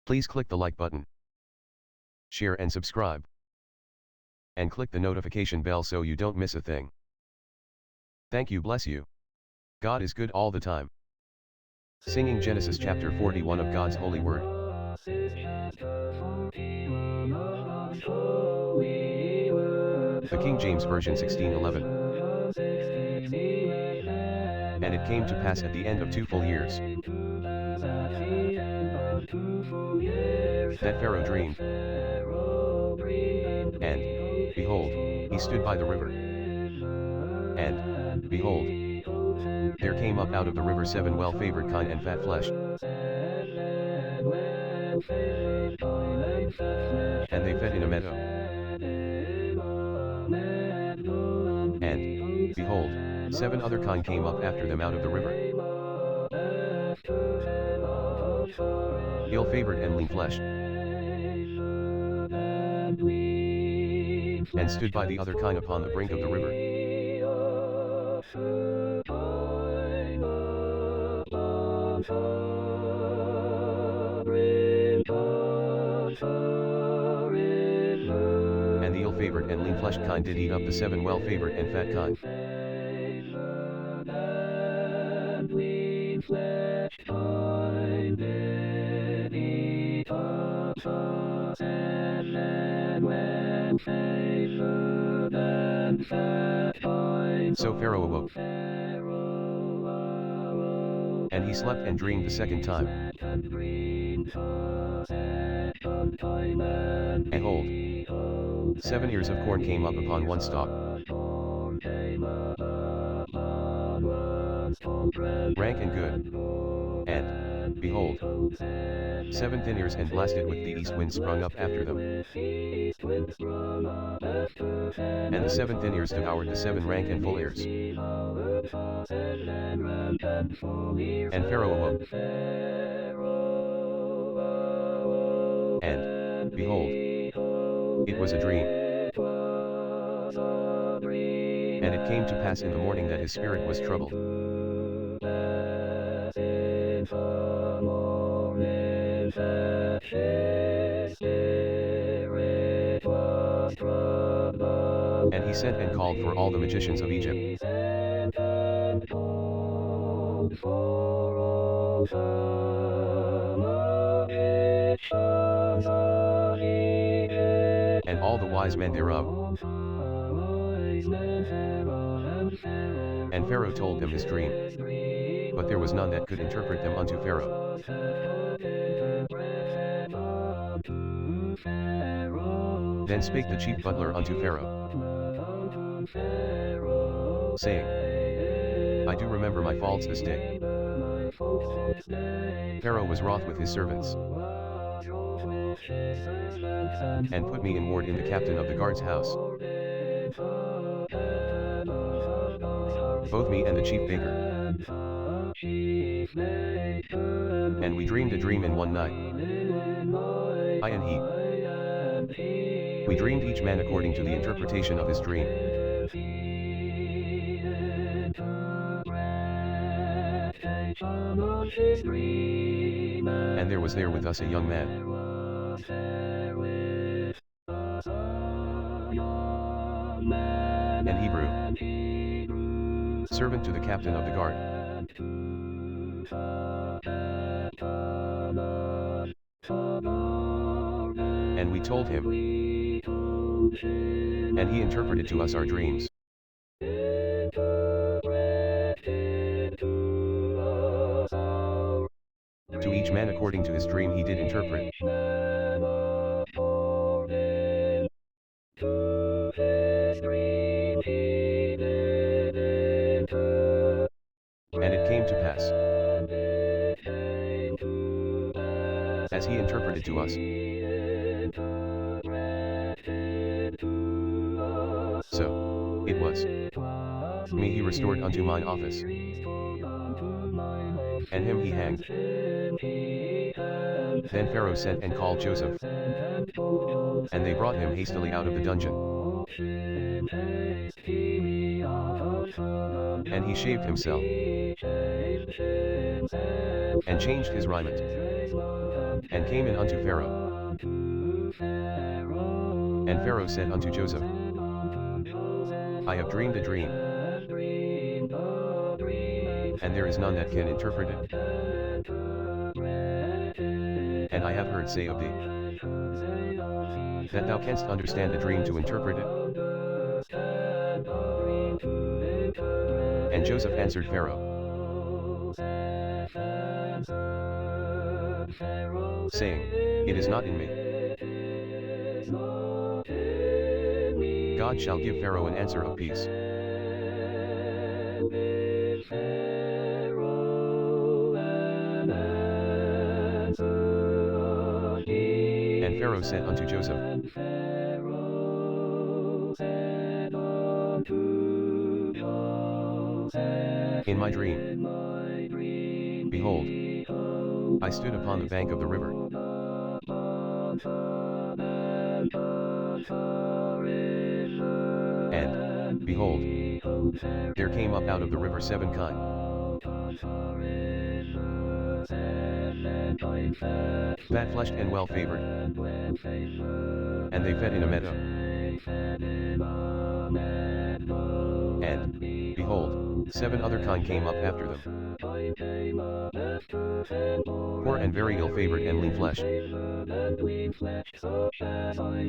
Please click the like button, share and subscribe, and click the notification bell so you don't miss a thing. Thank you, bless you. God is good all the time. Singing Genesis chapter 41 of God's holy word. The King James Version 1611. And it came to pass at the end of 2 full years that Pharaoh dreamed. And, behold, he stood by the river. And, behold, there came up out of the river 7 well-favored kine and fat flesh. And they fed in a meadow. And, behold, 7 other kine came up after them out of the river, ill-favored and lean flesh, and stood by the other kine upon the brink of the river. And the ill-favored and lean-fleshed kine did eat up the 7 well-favored and fat kine. So Pharaoh awoke, and he slept and dreamed the second time. And behold, 7 ears of corn came up upon one stalk, rank and good. And, behold, 7 thin ears and blasted with the east wind sprung up after them. And the 7 thin ears devoured the 7 rank and full ears. And Pharaoh awoke. And, behold, it was a dream. And it came to pass in the morning that his spirit was troubled. And he sent and called for all the magicians of Egypt, and all the wise men thereof. And Pharaoh told them his dream, but there was none that could interpret them unto Pharaoh. Then spake the chief butler unto Pharaoh, saying, I do remember my faults this day. Pharaoh was wroth with his servants, and put me in ward in the captain of the guard's house, both me and the chief baker. And we dreamed a dream in one night, I and he. We dreamed each man according to the interpretation of his dream. And there was there with us a young man, an Hebrew, servant to the captain of the guard. And we told him, and he interpreted to us our dreams. To each man according to his dream he did interpret. And it came to pass, as he interpreted to us, so it was. Me he restored unto mine office, and him he hanged. Then Pharaoh sent and called Joseph, and they brought him hastily out of the dungeon. And he shaved himself, and changed his raiment, and came in unto Pharaoh. And Pharaoh said unto Joseph, I have dreamed a dream, and there is none that can interpret it. And I have heard say of thee, that thou canst understand a dream to interpret it. And Joseph answered Pharaoh, saying, It is not in me. God shall give Pharaoh an answer of peace. And Pharaoh said unto Joseph, in my dream, behold, I stood upon the bank of the river, and, behold, there came up out of the river 7 kine, fat-fleshed and well-favored, and they fed in a meadow. And, behold, 7 other kine came up after them, poor and very ill-favored and lean-fleshed,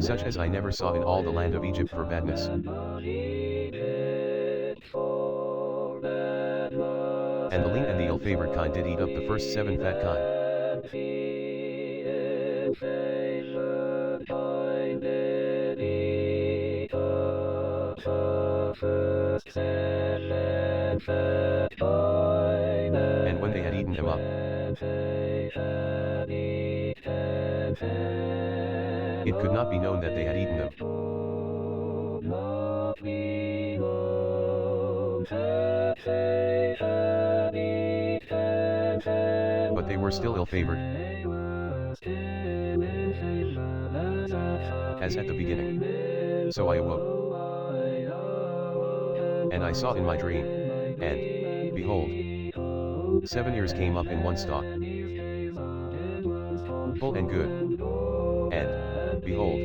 such as I never saw in all the land of Egypt for badness. And the lean and the ill-favored kine did eat up the first 7 fat kine. And when they had eaten them up, it could not be known that they had eaten them. But they were still ill-favored, as at the beginning. So I awoke, and I saw in my dream, and, behold, 7 ears came up in one stalk, full and good, and, behold,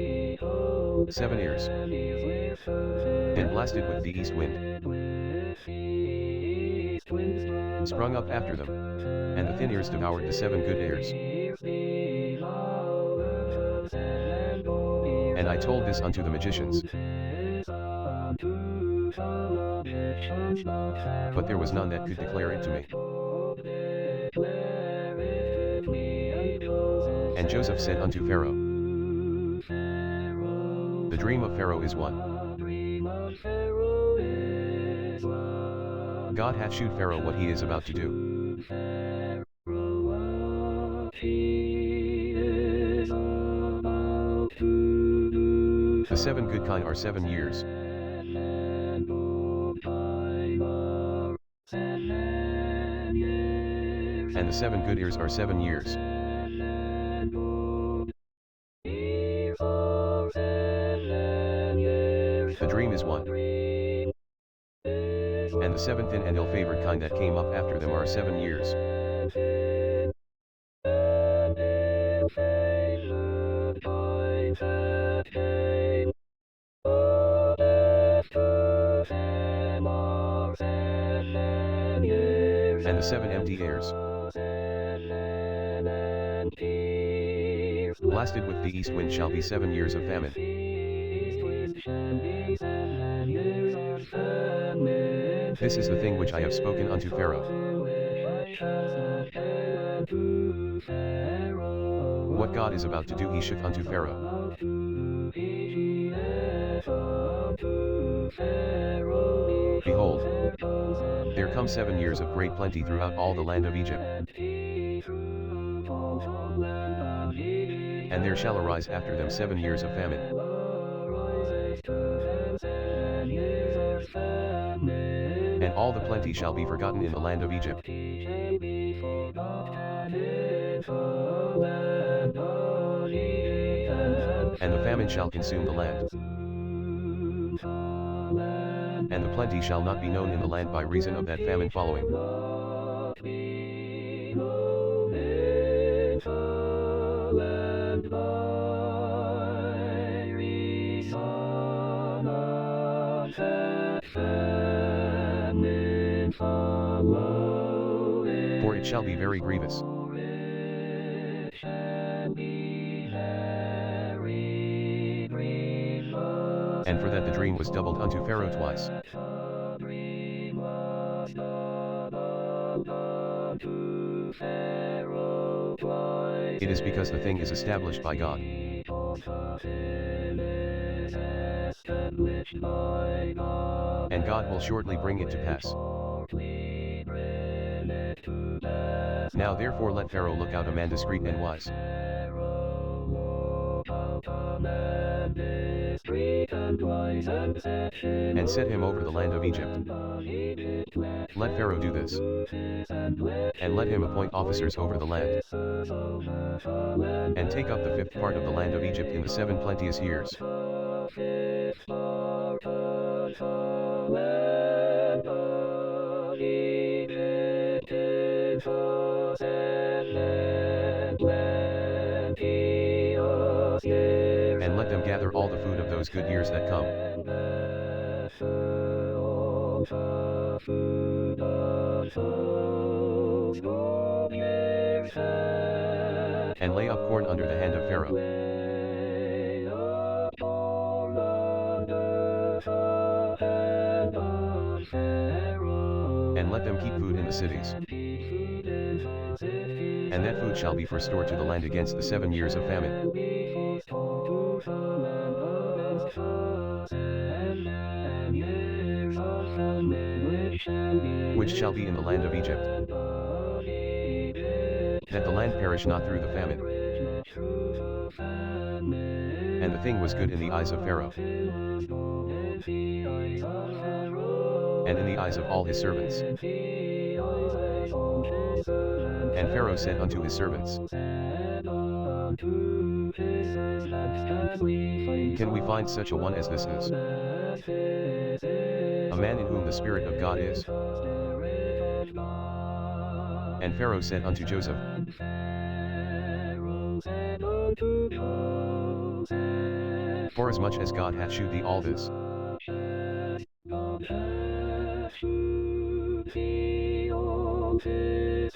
7 ears, and blasted with the east wind, sprung up after them, and the thin ears devoured the 7 good ears. And I told this unto the magicians, but there was none that could declare it to me. And Joseph said unto Pharaoh, the dream of Pharaoh is one. God hath shewed Pharaoh what he is about to do. The 7 good kine are 7 years. And the 7 good ears are 7 years. The dream is one. And the 7 thin and ill-favored kine that came up after them are 7 years. And the 7 empty ears, blasted with the east wind, shall be 7 years of famine. This is the thing which I have spoken unto Pharaoh. What God is about to do, he showeth unto Pharaoh. Behold, there come 7 years of great plenty throughout all the land of Egypt. And there shall arise after them 7 years of famine. And all the plenty shall be forgotten in the land of Egypt. And the famine shall consume the land. And the plenty shall not be known in the land by reason of that famine following. For it shall be very grievous. And for that the dream was doubled unto Pharaoh twice. It is because the thing is established by God. And God will shortly bring it to pass. Now therefore let Pharaoh look out a man discreet and wise, and set him over the land of Egypt. Let Pharaoh do this, and let him appoint officers over the land, and take up the fifth part of the land of Egypt in the 7 plenteous years. And let them gather all the food of those good years that come. And lay up corn under the hand of Pharaoh. And let them keep food in the cities. And that food shall be for store to the land against the 7 years of famine, which shall be in the land of Egypt, that the land perish not through the famine. And the thing was good in the eyes of Pharaoh, and in the eyes of all his servants. And Pharaoh said unto his servants, Can we find such a one as this is? A man in whom the Spirit of God is. And Pharaoh said unto Joseph, Forasmuch as God hath shewed thee all this,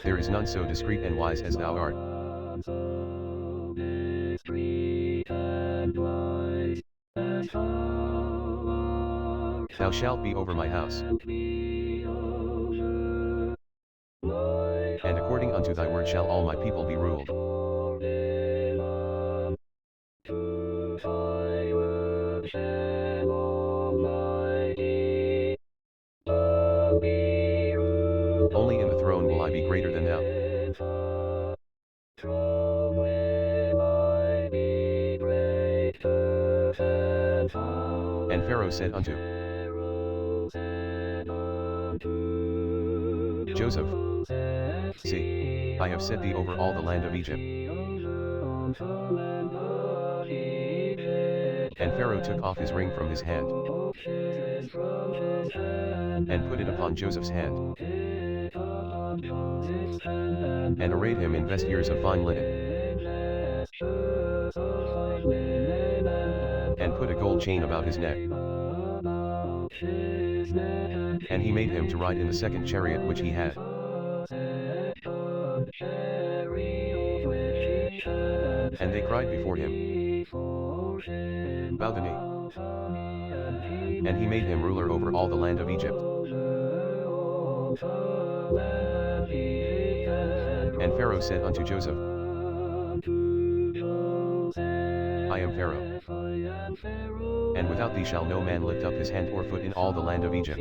there is none so discreet and wise as thou art. Thou shalt be over my house, and according unto thy word shall all my people be ruled. Only in the throne will I be greater than thou. And Pharaoh said unto Joseph, See, I have set thee over all the land of Egypt. And Pharaoh took off his ring from his hand, and put it upon Joseph's hand, and arrayed him in vestures of fine linen, and put a gold chain about his neck. And he made him to ride in the second chariot which he had. And they cried before him, Bow the knee. And he made him ruler over all the land of Egypt. And Pharaoh said unto Joseph, I am Pharaoh, and without thee shall no man lift up his hand or foot in all the land of Egypt.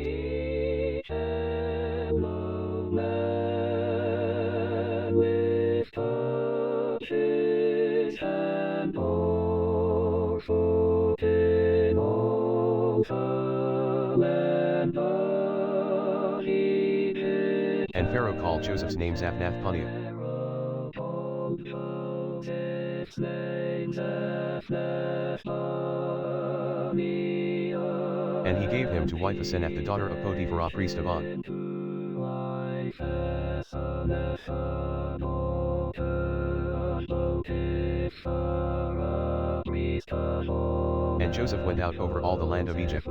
And Pharaoh called Joseph's name Zaphnath-Paneah. And he gave him to wife Asenath the daughter of Potiphar priest of On. And Joseph went out over all the land of Egypt.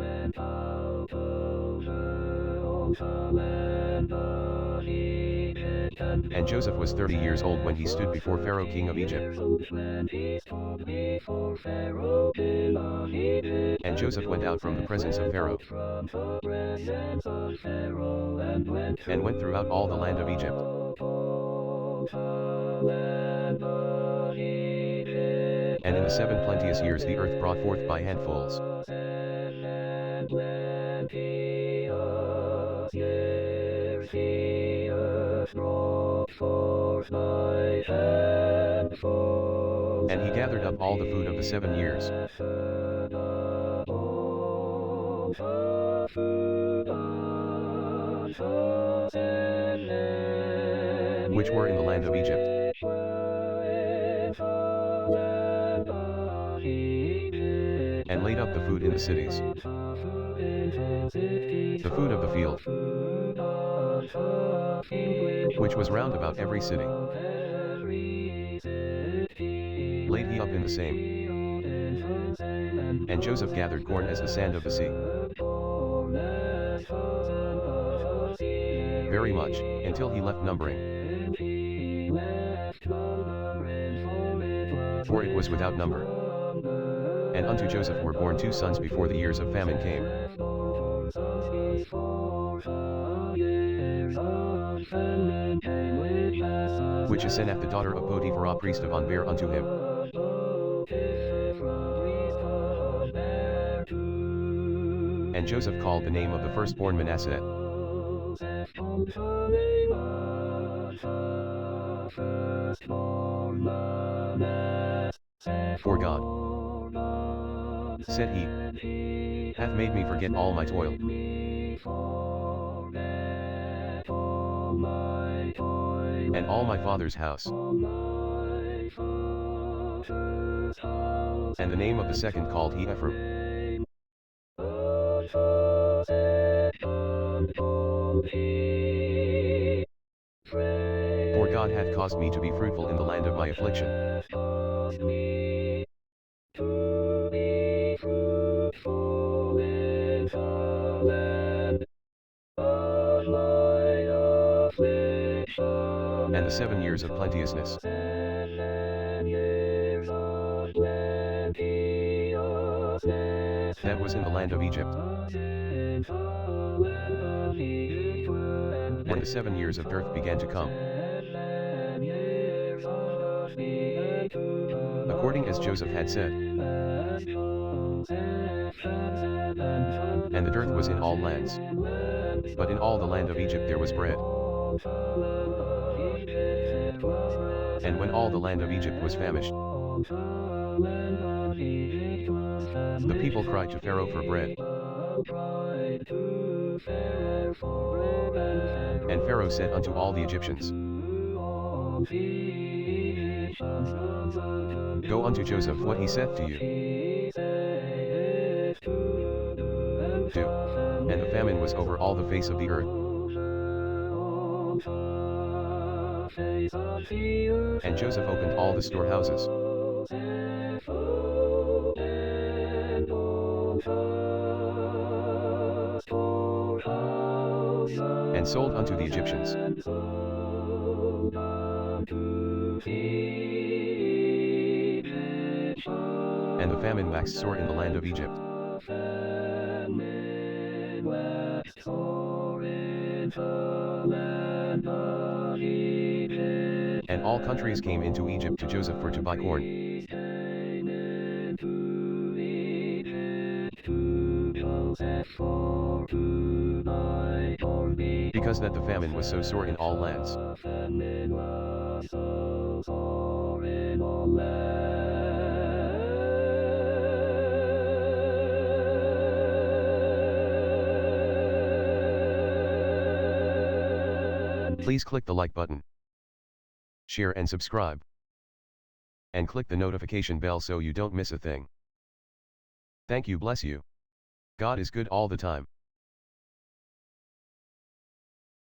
And Joseph was 30 years old when he stood before Pharaoh king of Egypt. And Joseph went out from the presence of Pharaoh, and went throughout all the land of Egypt. And in the 7 plenteous years the earth brought forth by handfuls. And he gathered up all the food of the 7 years, which were in the land of Egypt, and laid up the food in the cities, the food of the field, which was round about every city, laid he up in the same. And Joseph gathered corn as the sand of the sea, very much, until he left numbering, for it was without number. And unto Joseph were born 2 sons before the years of famine came, which Asenath the daughter of Potiphar priest of On bare unto him. And Joseph called the name of the firstborn Manasseh, for God, said he, hath made me forget all my toil, and all my father's house. And the name of the second called he Ephraim. For God hath caused me to be fruitful in the land of my affliction. And the 7 years of plenteousness, that was in the land of Egypt, and the 7 years of dearth began to come, according as Joseph had said. And the dearth was in all lands, but in all the land of Egypt there was bread. And when all the land of Egypt was famished, the people cried to Pharaoh for bread. And Pharaoh said unto all the Egyptians, Go unto Joseph what he saith to you. Do. And the famine was over all the face of the earth. And Joseph opened all the storehouses, and sold unto the Egyptians. And the famine waxed sore in the land of Egypt. And all countries came into Egypt to Joseph for to buy corn. Because that the famine was so sore in all lands. Please click the like button, share and subscribe, and click the notification bell so you don't miss a thing. Thank you, bless you. God is good all the time.